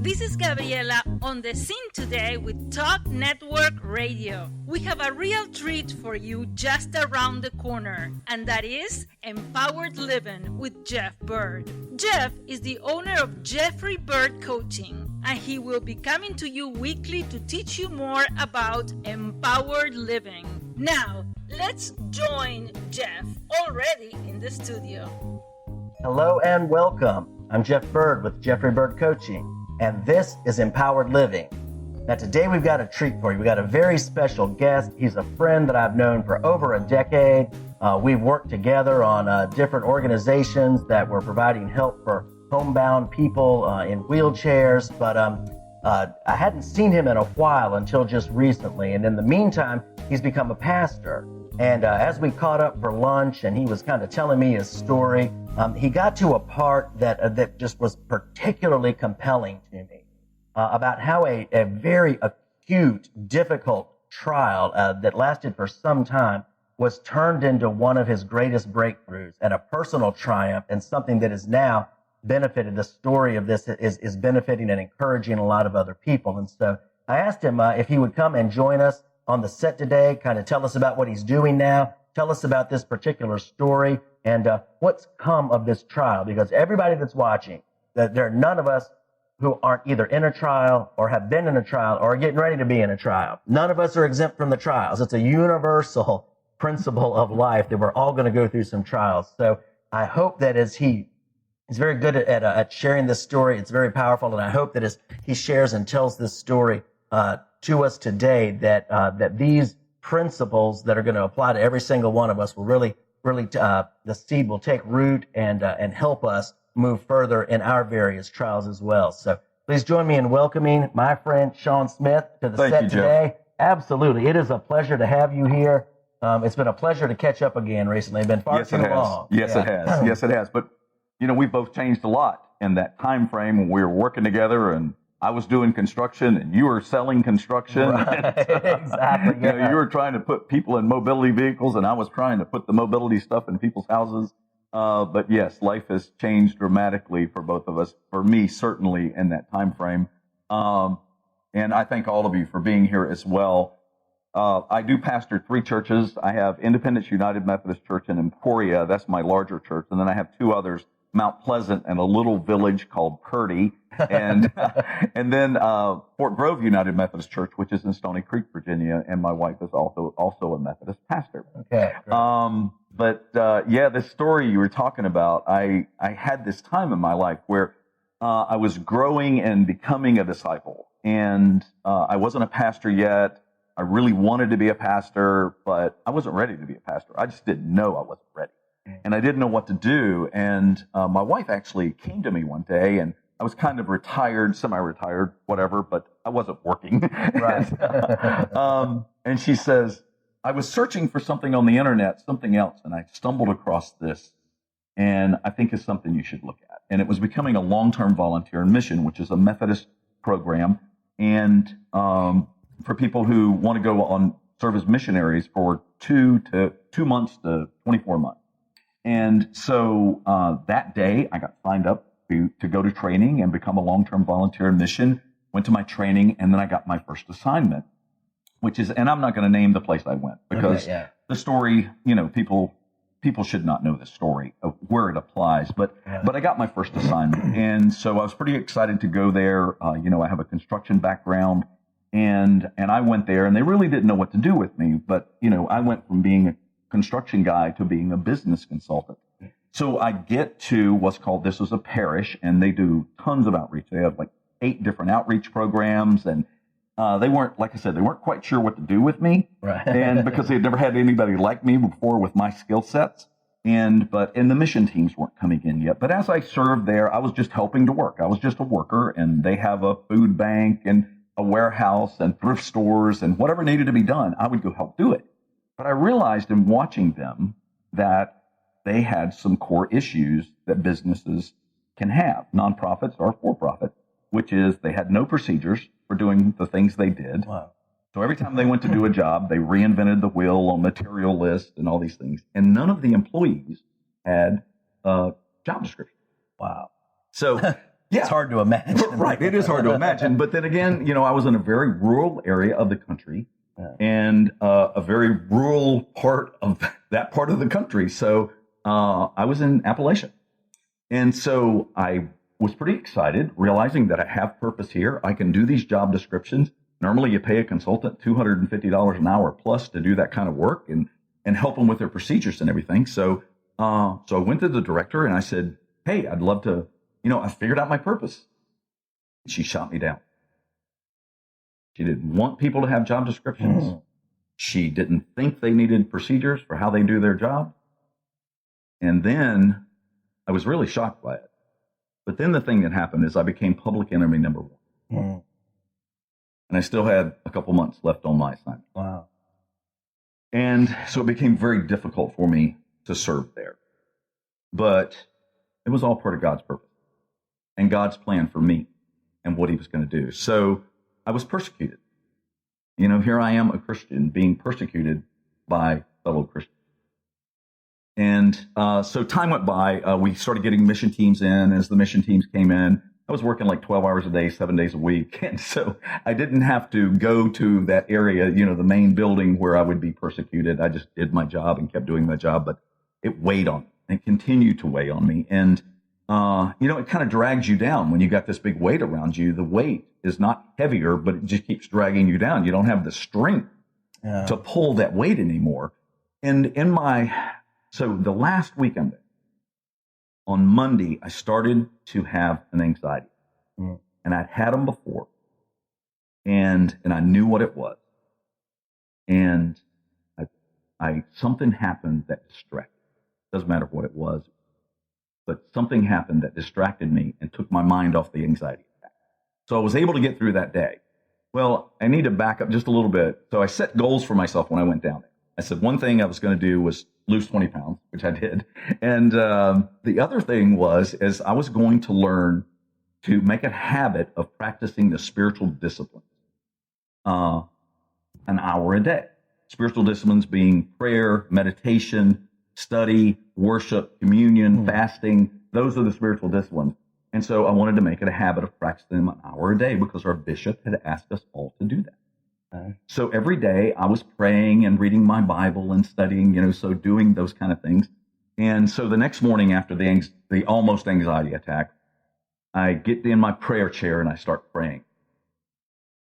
This is Gabriela on the scene today with Talk Network Radio. We have a real treat for you just around the corner, and that is Empowered Living with Jeff Byrd. Jeff is the owner of Jeffrey Byrd Coaching, and he will be coming to you weekly to teach you more about empowered living. Now, let's join Jeff already in the studio. Hello and welcome. I'm Jeff Byrd with Jeffrey Byrd Coaching, and this is Empowered Living. Now today we've got a treat for you. We've got a very special guest. He's a friend that I've known for over a decade. We've worked together on different organizations that were providing help for homebound people in wheelchairs, but I hadn't seen him in a while until just recently, and in the meantime, he's become a pastor. And as we caught up for lunch and he was kind of telling me his story, he got to a part that just was particularly compelling to me about how a very acute, difficult trial that lasted for some time was turned into one of his greatest breakthroughs and a personal triumph, and something that is now benefited. The story of this is benefiting and encouraging a lot of other people. And so I asked him if he would come and join us on the set today, kind of tell us about what he's doing now, tell us about this particular story, and what's come of this trial. Because everybody that's watching, there are none of us who aren't either in a trial or have been in a trial or are getting ready to be in a trial. None of us are exempt from the trials. It's a universal principle of life that we're all going to go through some trials. So I hope that as he's very good at sharing this story, it's very powerful, and I hope that as he shares and tells this story to us today, that these principles that are going to apply to every single one of us will really the seed will take root and help us move further in our various trials as well. So please join me in welcoming my friend Sean Smith to the set today. Absolutely, it is a pleasure to have you here. It's been a pleasure to catch up again recently. It's been far too long. Yes, it has. Yes, it has. But we've both changed a lot in that time frame when we were working together, and I was doing construction and you were selling construction. Right. Exactly. Yeah. You were trying to put people in mobility vehicles, and I was trying to put the mobility stuff in people's houses. But yes, life has changed dramatically for both of us. For me, certainly in that time frame. And I thank all of you for being here as well. I do pastor 3 churches. I have Independence United Methodist Church in Emporia. That's my larger church. And then I have 2 others, Mount Pleasant and a little village called Purdy, and then Fort Grove United Methodist Church, which is in Stony Creek, Virginia, and my wife is also a Methodist pastor. Okay. This story you were talking about, I had this time in my life where I was growing and becoming a disciple, and I wasn't a pastor yet. I really wanted to be a pastor, but I wasn't ready to be a pastor. I just didn't know I wasn't ready. And I didn't know what to do. And my wife actually came to me one day, and I was kind of retired, semi-retired, whatever, but I wasn't working. Right. And she says, I was searching for something on the internet, something else, and I stumbled across this, and I think it's something you should look at. And it was becoming a long-term volunteer in mission, which is a Methodist program, and for people who want to go on serve as missionaries for 2 months to 24 months. And so that day, I got signed up to go to training and become a long-term volunteer in mission, went to my training, and then I got my first assignment, which is, and I'm not going to name the place I went because the story, people should not know the story of where it applies, but I got my first assignment. And so I was pretty excited to go there. I have a construction background, and I went there, and they really didn't know what to do with me, but, I went from being a construction guy to being a business consultant. So I get to what's called, this is a parish, and they do tons of outreach. They have like 8 different outreach programs, and they weren't, like I said, they weren't quite sure what to do with me. Right. And because they had never had anybody like me before with my skill sets. And the mission teams weren't coming in yet. But as I served there, I was just helping to work. I was just a worker, and they have a food bank and a warehouse and thrift stores, and whatever needed to be done, I would go help do it. But I realized in watching them that they had some core issues that businesses can have, nonprofits or for-profit, which is they had no procedures for doing the things they did. Wow. So every time they went to do a job, they reinvented the wheel on material list and all these things. And none of the employees had a job description. Wow. So It's hard to imagine. Right. It is hard to imagine. But then again, I was in a very rural area of the country and a very rural part of that part of the country. So I was in Appalachia. And so I was pretty excited, realizing that I have purpose here. I can do these job descriptions. Normally you pay a consultant $250 an hour plus to do that kind of work and help them with their procedures and everything. So I went to the director and I said, hey, I'd love to, I figured out my purpose. She shot me down. She didn't want people to have job descriptions. She didn't think they needed procedures for how they do their job. And then I was really shocked by it. But then the thing that happened is I became public enemy number one. And I still had a couple months left on my assignment. Wow. And so it became very difficult for me to serve there. But it was all part of God's purpose and God's plan for me and what he was going to do. So I was persecuted. Here I am, a Christian, being persecuted by fellow Christians. And so time went by. We started getting mission teams in. As the mission teams came in, I was working like 12 hours a day, 7 days a week. And so I didn't have to go to that area, the main building where I would be persecuted. I just did my job and kept doing my job, but it weighed on me and continued to weigh on me. And, it kind of drags you down when you got this big weight around you. The weight is not heavier, but it just keeps dragging you down. You don't have the strength to pull that weight anymore. And so the last weekend, on Monday, I started to have an anxiety. And I'd had them before. And I knew what it was. And something happened that distracted. Doesn't matter what it was. But something happened that distracted me and took my mind off the anxiety attack. So I was able to get through that day. Well, I need to back up just a little bit. So I set goals for myself when I went down there. I said one thing I was going to do was lose 20 pounds, which I did. And the other thing is I was going to learn to make a habit of practicing the spiritual disciplines an hour a day. Spiritual disciplines being prayer, meditation, study, worship, communion, fasting. Those are the spiritual disciplines. And so I wanted to make it a habit of practicing them an hour a day because our bishop had asked us all to do that. So every day I was praying and reading my Bible and studying, so doing those kind of things. And so the next morning after the almost anxiety attack, I get in my prayer chair and I start praying.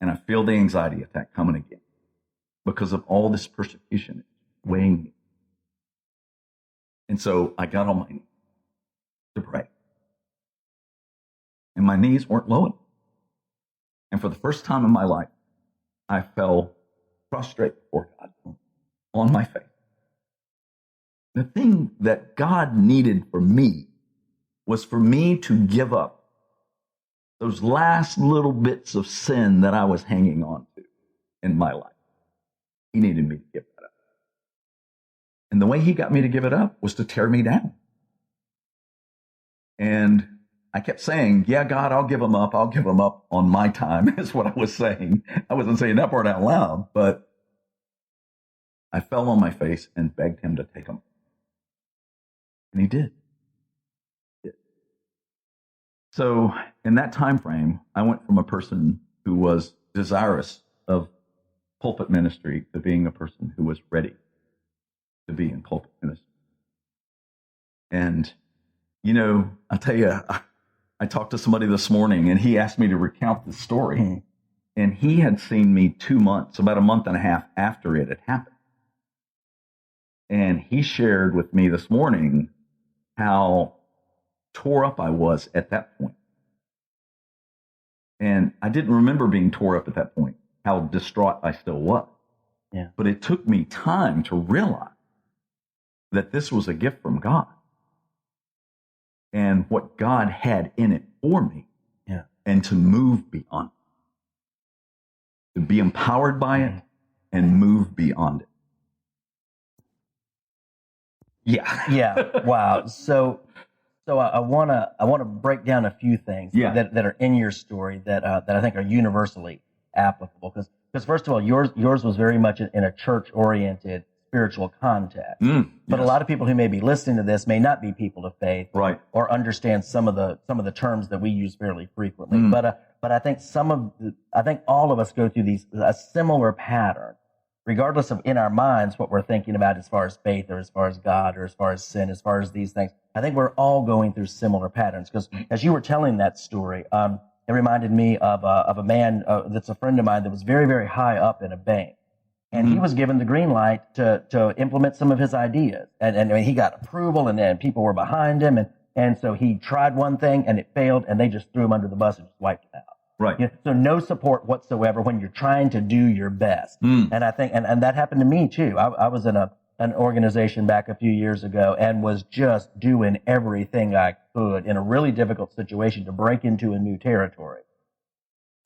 And I feel the anxiety attack coming again because of all this persecution weighing me. And so I got on my knees to pray. And my knees weren't low enough. And for the first time in my life, I fell prostrate before God on my face. The thing that God needed for me was for me to give up those last little bits of sin that I was hanging on to in my life. He needed me to give that up. And the way he got me to give it up was to tear me down. And I kept saying, yeah, God, I'll give them up. I'll give them up on my time, is what I was saying. I wasn't saying that part out loud, but I fell on my face and begged him to take them. And he did. So in that time frame, I went from a person who was desirous of pulpit ministry to being a person who was ready to be in pulpit ministry. And, I tell you, I talked to somebody this morning and he asked me to recount the story. And he had seen me 2 months, about a month and a half after it had happened. And he shared with me this morning how tore up I was at that point. And I didn't remember being tore up at that point, how distraught I still was. Yeah. But it took me time to realize that this was a gift from God and what God had in it for me. Yeah. And to move beyond it, to be empowered by it and move beyond it. Yeah. Yeah. Wow. So I want to break down a few things that are in your story that I think are universally applicable. Because first of all, yours was very much in a church-oriented spiritual context. But yes. a lot of people who may be listening to this may not be people of faith, Right. or understand some of the terms that we use fairly frequently. But I think I think all of us go through a similar pattern, regardless of in our minds what we're thinking about as far as faith or as far as God or as far as sin, as far as these things. I think we're all going through similar patterns, because as you were telling that story, it reminded me of a man that's a friend of mine that was very, very high up in a bank. And he was given the green light to implement some of his ideas. And he got approval, and then people were behind him. And so he tried one thing and it failed, and they just threw him under the bus and just wiped him out. Right. You know, so no support whatsoever when you're trying to do your best. And I think, and that happened to me too. I was in an organization back a few years ago and was just doing everything I could in a really difficult situation to break into a new territory.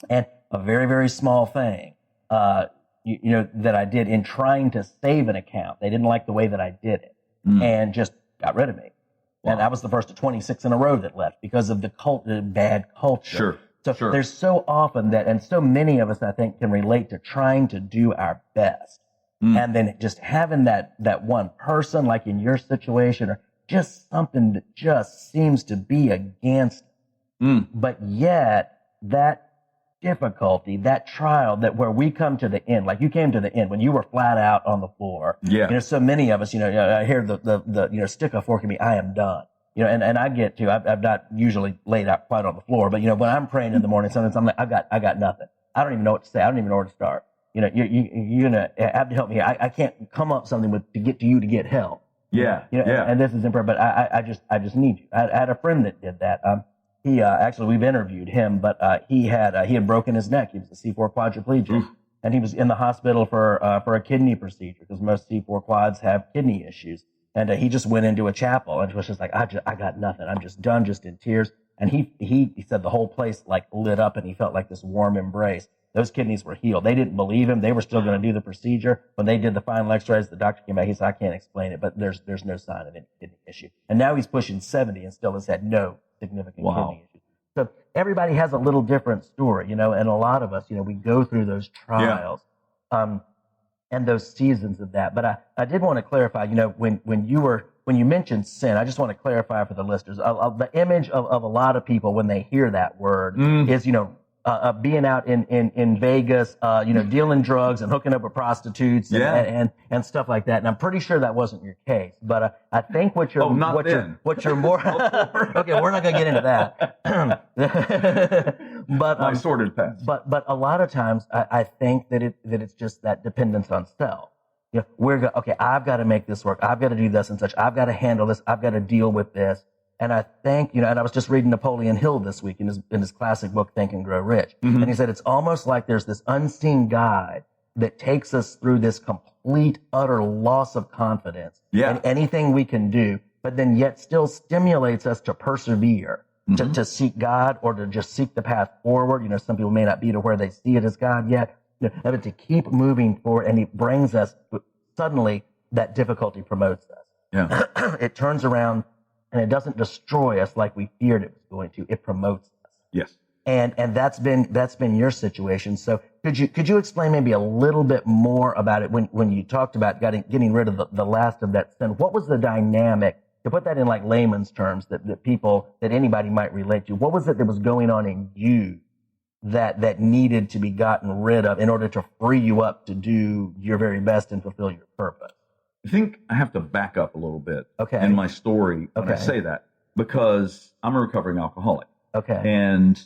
And a very, very small thing, that I did in trying to save an account. They didn't like the way that I did it and just got rid of me. Wow. And I was the first of 26 in a row that left because of the bad culture. Sure. So there's so often that, and so many of us, I think, can relate to trying to do our best. And then just having that one person, like in your situation, or just something that just seems to be against it. But yet that difficulty, that trial, that where we come to the end, like you came to the end when you were flat out on the floor. Yeah. So many of us, I hear the stick a fork in me, I am done. And I get to, I've not usually laid out quite on the floor, but when I'm praying in the morning, sometimes I'm like, I got nothing. I don't even know what to say. I don't even know where to start. You're gonna have to help me here. I can't come up with something to get to you to get help. Yeah. And this is important, but I just need you. I had a friend that did that. He actually, we've interviewed him, but he had broken his neck. He was a C4 quadriplegic, and he was in the hospital for a kidney procedure, because most C4 quads have kidney issues. And he just went into a chapel and was just like, I got nothing. I'm just done, just in tears. And he said the whole place like lit up, and he felt like this warm embrace. Those kidneys were healed. They didn't believe him. They were still going to do the procedure. When they did the final x-rays, the doctor came back. He said, I can't explain it, but there's no sign of any kidney issue. And now he's pushing 70 and still has had no significant kidney issues. So everybody has a little different story, and a lot of us, we go through those trials, and those seasons of that. But I did want to clarify, when you mentioned sin, I just want to clarify for the listeners, the image of a lot of people when they hear that word is, being out in Vegas, dealing drugs and hooking up with prostitutes and stuff like that. And I'm pretty sure that wasn't your case, but I think what you're more okay, we're not going to get into that. But my sordid past. But a lot of times I think that it's just that dependence on self. I've got to make this work. I've got to do this and such. I've got to handle this. I've got to deal with this. And I think, and I was just reading Napoleon Hill this week in his classic book, Think and Grow Rich. And he said, it's almost like there's this unseen guide that takes us through this complete, utter loss of confidence in anything we can do, but then yet still stimulates us to persevere, to seek God, or to just seek the path forward. Some people may not be to where they see it as God yet, but to keep moving forward. And it brings us, suddenly that difficulty promotes us. Yeah. It turns around, and it doesn't destroy us like we feared it was going to. It promotes us. Yes. And that's been your situation. So could you explain maybe a little bit more about it when you talked about getting rid of the last of that sin? What was the dynamic, to put that in like layman's terms, that anybody might relate to? What was it that was going on in you that needed to be gotten rid of in order to free you up to do your very best and fulfill your purpose? I think I have to back up a little bit in my story when I say that, because I'm a recovering alcoholic. Okay. And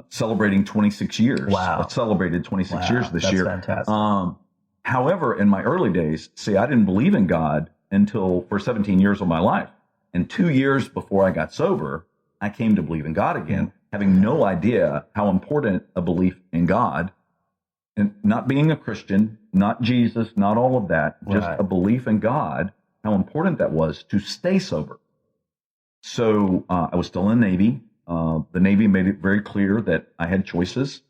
celebrating 26 years. Wow. I celebrated 26 years this year. That's fantastic. However, in my early days, I didn't believe in God for 17 years of my life. And 2 years before I got sober, I came to believe in God again, having no idea how important a belief in God, and not being a Christian, not Jesus, not all of that, just a belief in God, how important that was to stay sober. So I was still in the Navy. The Navy made it very clear that I had choices.